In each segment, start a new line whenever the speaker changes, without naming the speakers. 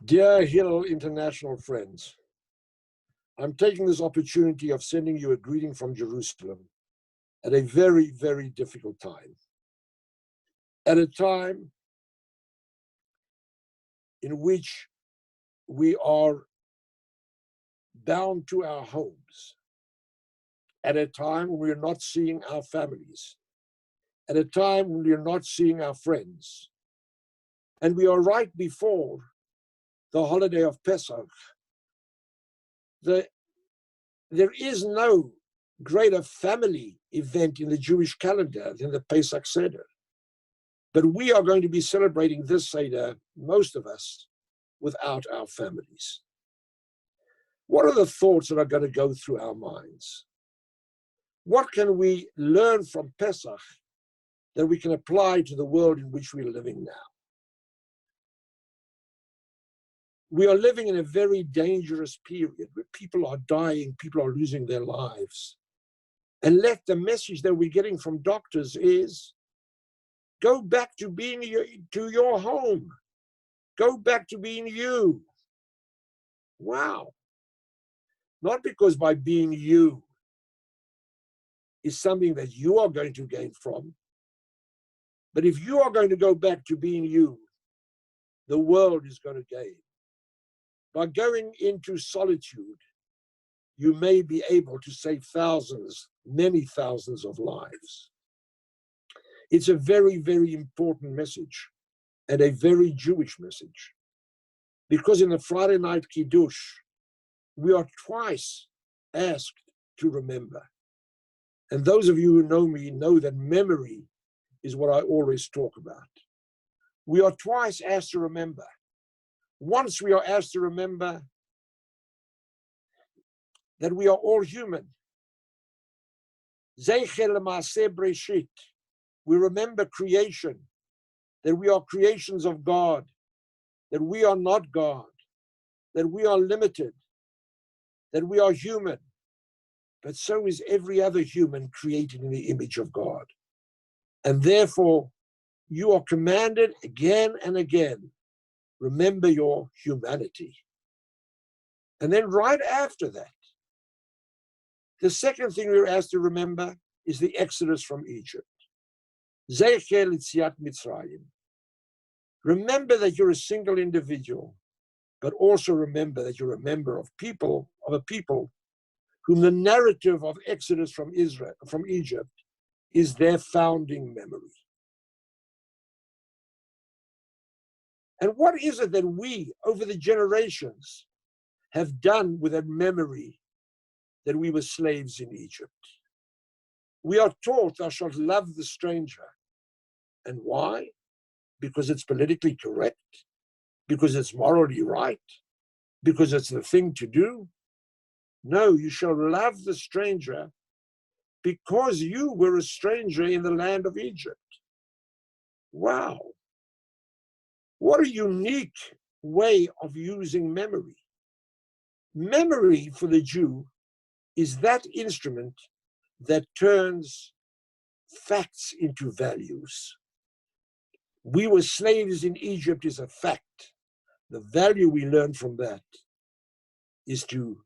Dear Hillel international friends, I'm taking this opportunity of sending you a greeting from Jerusalem at a very, very difficult time. At a time in which we are bound to our homes, at a time when we are not seeing our families, at a time when we are not seeing our friends, and we are right before the holiday of Pesach. There is no greater family event in the Jewish calendar than the Pesach Seder. But we are going to be celebrating this Seder, most of us, without our families. What are the thoughts that are going to go through our minds? What can we learn from Pesach that we can apply to the world in which we're living now? We are living in a very dangerous period where people are dying, people are losing their lives. And the message that we're getting from doctors is, go back to being to your home. Go back to being you. Wow. Not because by being you is something that you are going to gain from, but if you are going to go back to being you, the world is going to gain. By going into solitude, you may be able to save thousands, many thousands of lives. It's a very, very important message and a very Jewish message. Because in the Friday night Kiddush, we are twice asked to remember. And those of you who know me know that memory is what I always talk about. We are twice asked to remember. Once we are asked to remember that we are all human. Zeicher l'maaseh breshit. We remember creation, that we are creations of God, that we are not God, that we are limited, that we are human, but so is every other human created in the image of God. And therefore, you are commanded again and again, remember your humanity. And then right after that, the second thing we're asked to remember is the exodus from Egypt. Zeicher l'tziat Mitzrayim. Remember that you're a single individual, but also remember that you're a member of a people whom the narrative of exodus from Egypt is their founding memory. And what is it that we, over the generations, have done with that memory that we were slaves in Egypt? We are taught, thou shalt love the stranger. And why? Because it's politically correct? Because it's morally right? Because it's the thing to do? No, you shall love the stranger because you were a stranger in the land of Egypt. Wow. What a unique way of using memory. Memory for the Jew is that instrument that turns facts into values. We were slaves in Egypt is a fact. The value we learn from that is to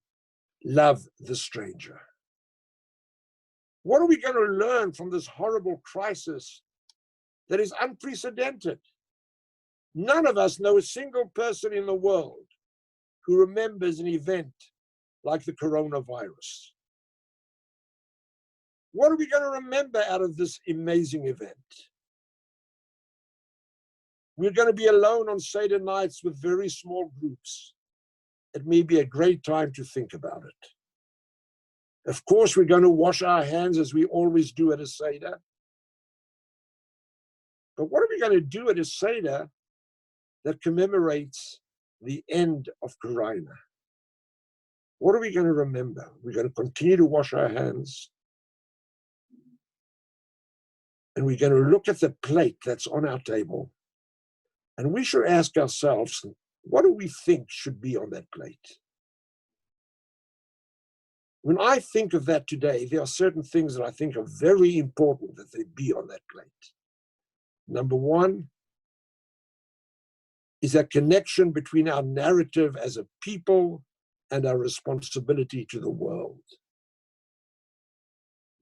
love the stranger. What are we going to learn from this horrible crisis that is unprecedented? None of us know a single person in the world who remembers an event like the coronavirus. What are we going to remember out of this amazing event? We're going to be alone on Seder nights with very small groups. It may be a great time to think about it. Of course, we're going to wash our hands as we always do at a Seder. But what are we going to do at a Seder that commemorates the end of Corona? What are we going to remember? We're going to continue to wash our hands. And we're going to look at the plate that's on our table. And we should ask ourselves, what do we think should be on that plate? When I think of that today, there are certain things that I think are very important that they be on that plate. Number one, is a connection between our narrative as a people and our responsibility to the world.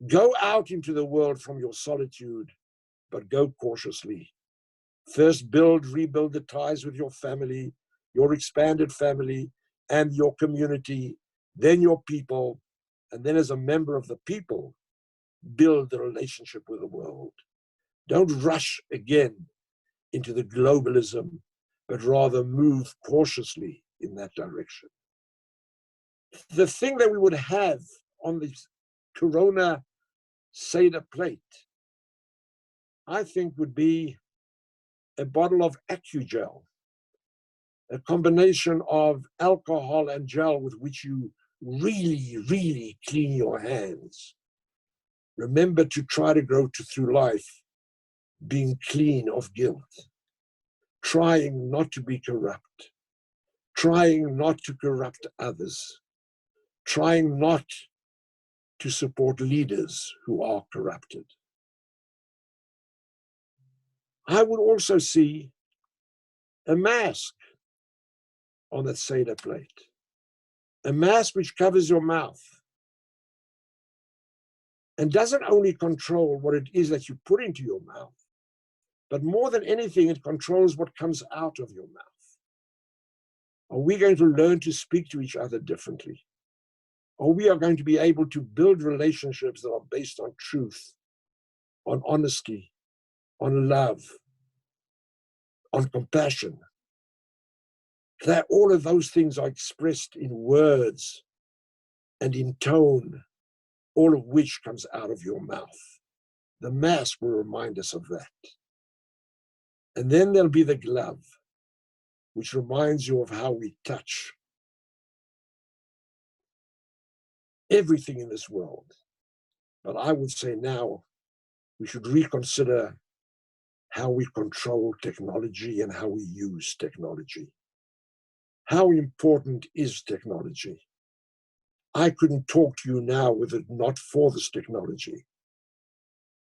Go out into the world from your solitude, but go cautiously. First, rebuild the ties with your family, your expanded family, and your community, then your people, and then as a member of the people, build the relationship with the world. Don't rush again into the globalism, but rather move cautiously in that direction. The thing that we would have on the Corona Seder plate, I think, would be a bottle of AccuGel, a combination of alcohol and gel with which you really, really clean your hands. Remember to try to go through life being clean of guilt, trying not to be corrupt, trying not to corrupt others, trying not to support leaders who are corrupted. I would also see a mask on that Seder plate, a mask which covers your mouth and doesn't only control what it is that you put into your mouth, but more than anything, it controls what comes out of your mouth. Are we going to learn to speak to each other differently? Or we are going to be able to build relationships that are based on truth, on honesty, on love, on compassion? That all of those things are expressed in words and in tone, all of which comes out of your mouth. The mask will remind us of that. And then there'll be the glove, which reminds you of how we touch everything in this world. But I would say now we should reconsider how we control technology and how we use technology. How important is technology? I couldn't talk to you now with it not for this technology.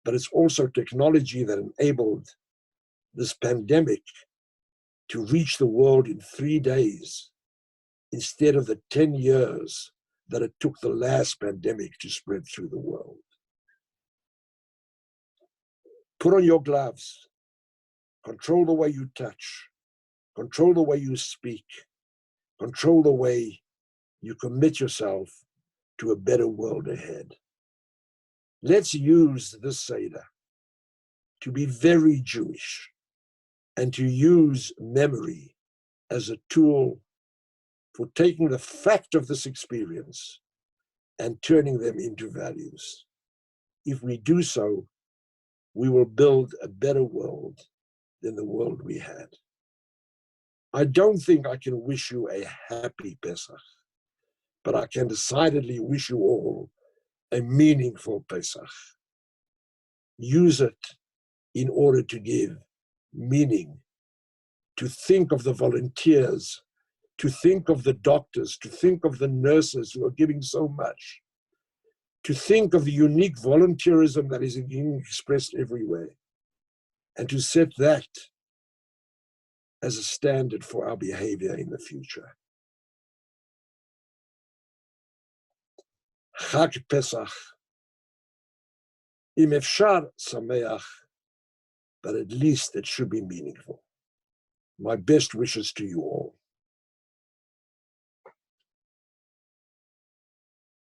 But it's also technology that enabled this pandemic to reach the world in 3 days instead of the 10 years that it took the last pandemic to spread through the world. Put on your gloves. Control the way you touch. Control the way you speak. Control the way you commit yourself to a better world ahead. Let's use this Seder to be very Jewish and to use memory as a tool for taking the fact of this experience and turning them into values. If we do so, we will build a better world than the world we had. I don't think I can wish you a happy Pesach, but I can decidedly wish you all a meaningful Pesach. Use it in order to give meaning, to think of the volunteers, to think of the doctors, to think of the nurses who are giving so much, to think of the unique volunteerism that is being expressed everywhere, and to set that as a standard for our behavior in the future. Chag Pesach, im efshar sameach, but at least it should be meaningful. My best wishes to you all.